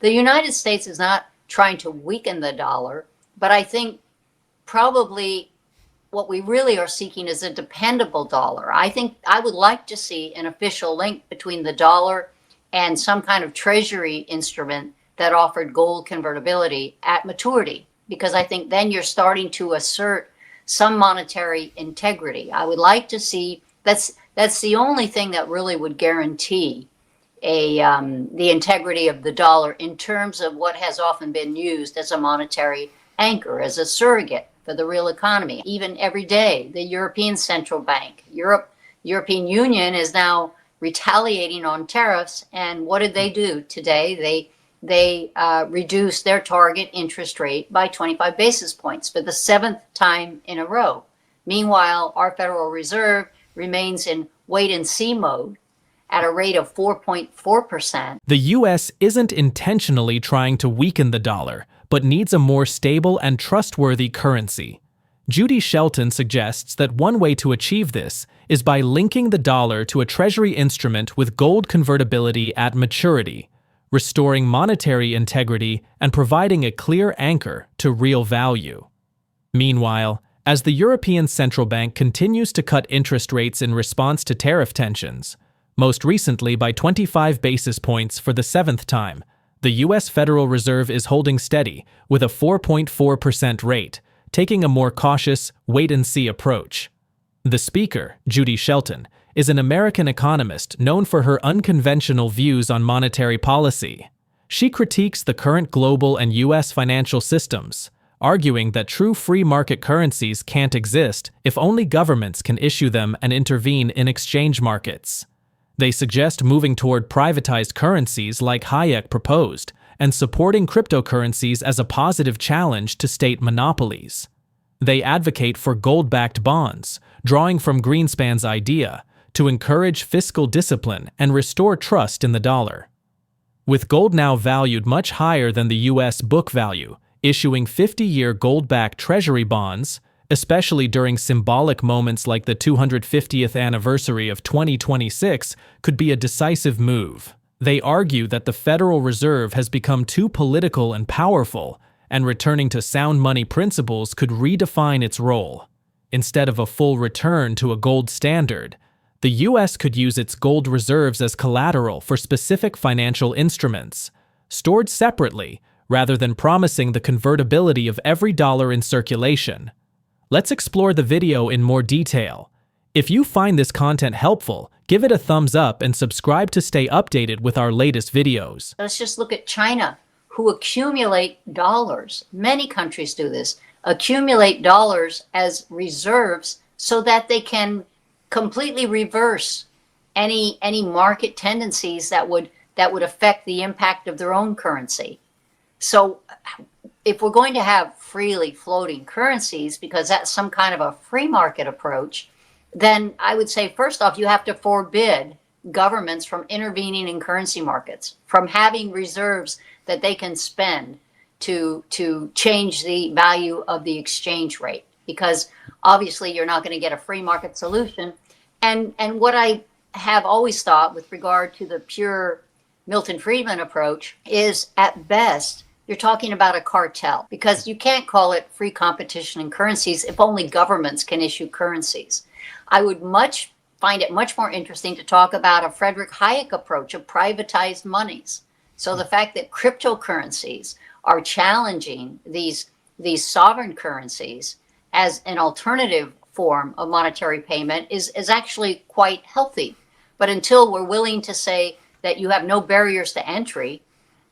The United States is not trying to weaken the dollar, but I think probably what we really are seeking is a dependable dollar. I think I would like to see an official link between the dollar and some kind of treasury instrument that offered gold convertibility at maturity, because I think then you're starting to assert some monetary integrity. I would like to see that's the only thing that really would guarantee the integrity of the dollar in terms of what has often been used as a monetary anchor, as a surrogate for the real economy. Even every day, the European Central Bank, European Union is now retaliating on tariffs. And what did they do today? They reduced their target interest rate by 25 basis points for the seventh time in a row. Meanwhile, our Federal Reserve remains in wait and see mode at a rate of 4.4%. The U.S. isn't intentionally trying to weaken the dollar, but needs a more stable and trustworthy currency. Judy Shelton suggests that one way to achieve this is by linking the dollar to a Treasury instrument with gold convertibility at maturity, restoring monetary integrity and providing a clear anchor to real value. Meanwhile, as the European Central Bank continues to cut interest rates in response to tariff tensions, most recently by 25 basis points for the seventh time, the U.S. Federal Reserve is holding steady with a 4.4% rate, taking a more cautious, wait-and-see approach. The speaker, Judy Shelton, is an American economist known for her unconventional views on monetary policy. She critiques the current global and U.S. financial systems, arguing that true free market currencies can't exist if only governments can issue them and intervene in exchange markets. They suggest moving toward privatized currencies like Hayek proposed, and supporting cryptocurrencies as a positive challenge to state monopolies. They advocate for gold-backed bonds, drawing from Greenspan's idea, to encourage fiscal discipline and restore trust in the dollar. With gold now valued much higher than the U.S. book value, issuing 50-year gold-backed Treasury bonds, especially during symbolic moments like the 250th anniversary of 2026, could be a decisive move. They argue that the Federal Reserve has become too political and powerful, and returning to sound money principles could redefine its role. Instead of a full return to a gold standard, the U.S. could use its gold reserves as collateral for specific financial instruments, stored separately, rather than promising the convertibility of every dollar in circulation. Let's explore the video in more detail. If you find this content helpful, give it a thumbs up and subscribe to stay updated with our latest videos. Let's just look at China, who accumulate dollars. Many countries do this, accumulate dollars as reserves so that they can completely reverse any market tendencies that would affect the impact of their own currency. So if we're going to have freely floating currencies, because that's some kind of a free market approach, then I would say, first off, you have to forbid governments from intervening in currency markets, from having reserves that they can spend to change the value of the exchange rate, because obviously you're not going to get a free market solution. And what I have always thought with regard to the pure Milton Friedman approach is, at best, you're talking about a cartel, because you can't call it free competition in currencies if only governments can issue currencies. I would find it much more interesting to talk about a Friedrich Hayek approach of privatized monies. So the fact that cryptocurrencies are challenging these sovereign currencies as an alternative form of monetary payment is actually quite healthy. But until we're willing to say that you have no barriers to entry,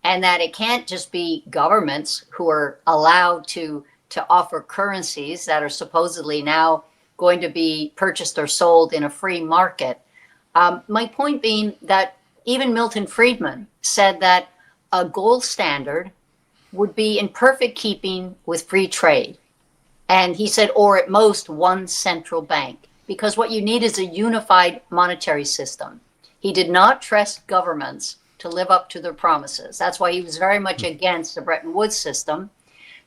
and that it can't just be governments who are allowed to offer currencies that are supposedly now going to be purchased or sold in a free market. My point being that even Milton Friedman said that a gold standard would be in perfect keeping with free trade. And he said, or at most one central bank, because what you need is a unified monetary system. He did not trust governments to live up to their promises. That's why he was very much against the Bretton Woods system,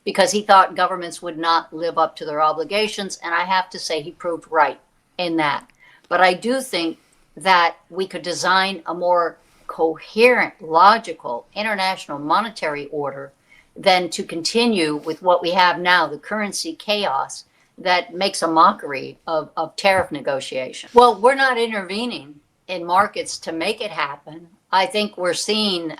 because he thought governments would not live up to their obligations. And I have to say he proved right in that. But I do think that we could design a more coherent, logical international monetary order than to continue with what we have now, the currency chaos that makes a mockery of tariff negotiation. Well, we're not intervening in markets to make it happen. I think we're seeing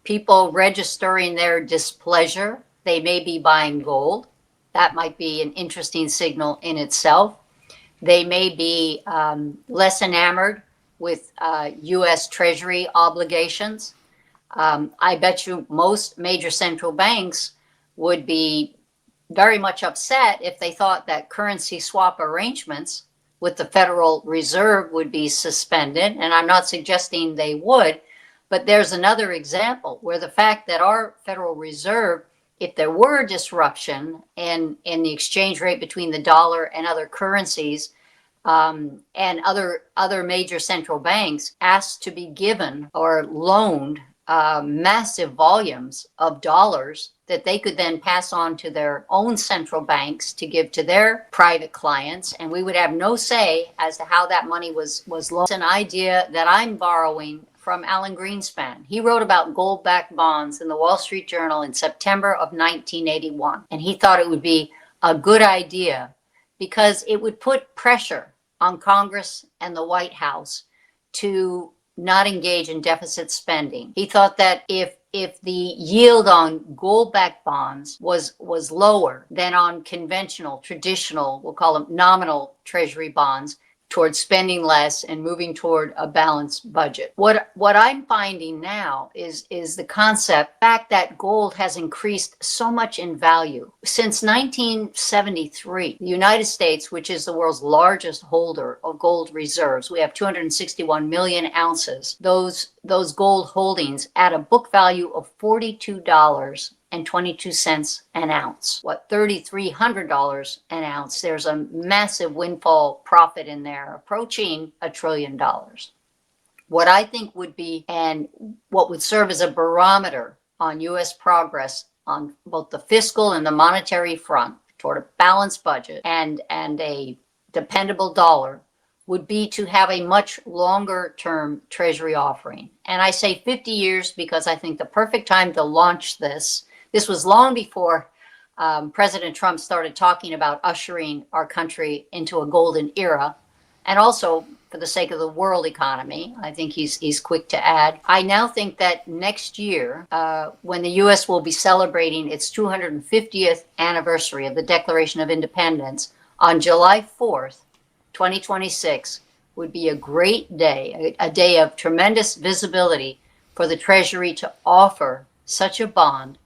people registering their displeasure. They may be buying gold. That might be an interesting signal in itself. They may be less enamored with U.S. Treasury obligations. I bet you most major central banks would be very much upset if they thought that currency swap arrangements with the Federal Reserve would be suspended. And I'm not suggesting they would, but there's another example where the fact that our Federal Reserve, if there were a disruption in the exchange rate between the dollar and other currencies, and other major central banks asked to be given or loaned massive volumes of dollars that they could then pass on to their own central banks to give to their private clients, and we would have no say as to how that money was loaned. It's an idea that I'm borrowing from Alan Greenspan. He wrote about gold-backed bonds in the Wall Street Journal in September of 1981, and he thought it would be a good idea because it would put pressure on Congress and the White House to not engage in deficit spending. He thought that if the yield on gold-backed bonds was lower than on conventional, traditional, we'll call them nominal Treasury bonds, towards spending less and moving toward a balanced budget. What I'm finding now is the fact that gold has increased so much in value. Since 1973, the United States, which is the world's largest holder of gold reserves, we have 261 million ounces. Those gold holdings at a book value of $42.22 an ounce. What, $3,300 an ounce? There's a massive windfall profit in there, approaching $1 trillion. What I think would be, and what would serve as a barometer on U.S. progress on both the fiscal and the monetary front toward a balanced budget and a dependable dollar, would be to have a much longer term Treasury offering. And I say 50 years because I think the perfect time to launch this was long before President Trump started talking about ushering our country into a golden era, and also for the sake of the world economy. I think he's quick to add. I now think that next year, when the U.S. will be celebrating its 250th anniversary of the Declaration of Independence on July 4th, 2026, would be a great day, a day of tremendous visibility for the Treasury to offer such a bond.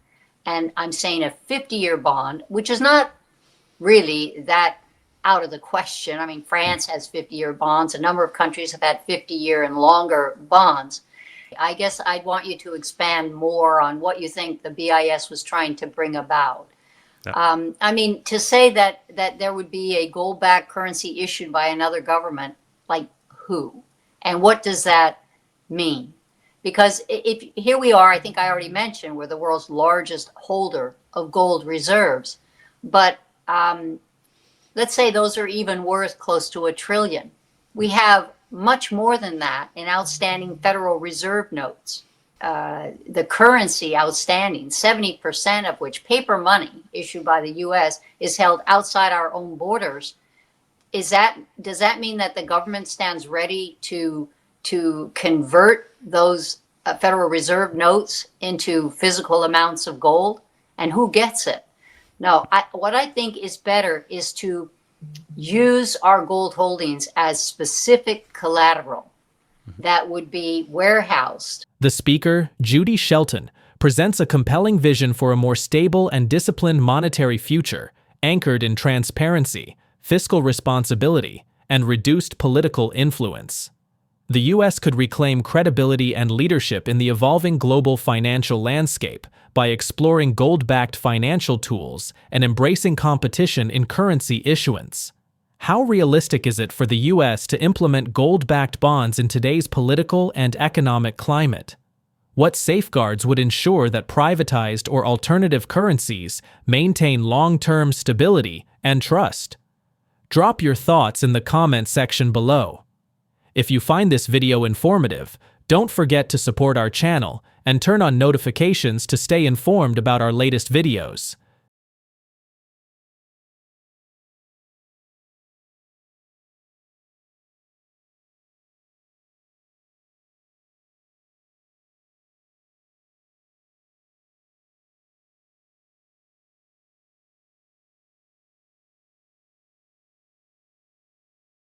And I'm saying a 50-year bond, which is not really that out of the question. I mean, France has 50-year bonds. A number of countries have had 50-year and longer bonds. I guess I'd want you to expand more on what you think the BIS was trying to bring about. Yeah. I mean, to say that there would be a gold-backed currency issued by another government, like who? And what does that mean? Because here we are, I think I already mentioned, we're the world's largest holder of gold reserves. But let's say those are even worth close to $1 trillion. We have much more than that in outstanding Federal Reserve notes. The currency outstanding, 70% of which, paper money issued by the U.S., is held outside our own borders. Does that mean that the government stands ready to convert those Federal Reserve notes into physical amounts of gold? And who gets it? No, what I think is better is to use our gold holdings as specific collateral that would be warehoused. The speaker, Judy Shelton, presents a compelling vision for a more stable and disciplined monetary future, anchored in transparency, fiscal responsibility, and reduced political influence. The U.S. could reclaim credibility and leadership in the evolving global financial landscape by exploring gold-backed financial tools and embracing competition in currency issuance. How realistic is it for the U.S. to implement gold-backed bonds in today's political and economic climate? What safeguards would ensure that privatized or alternative currencies maintain long-term stability and trust? Drop your thoughts in the comment section below. If you find this video informative, Don't forget to support our channel and turn on notifications to stay informed about our latest videos.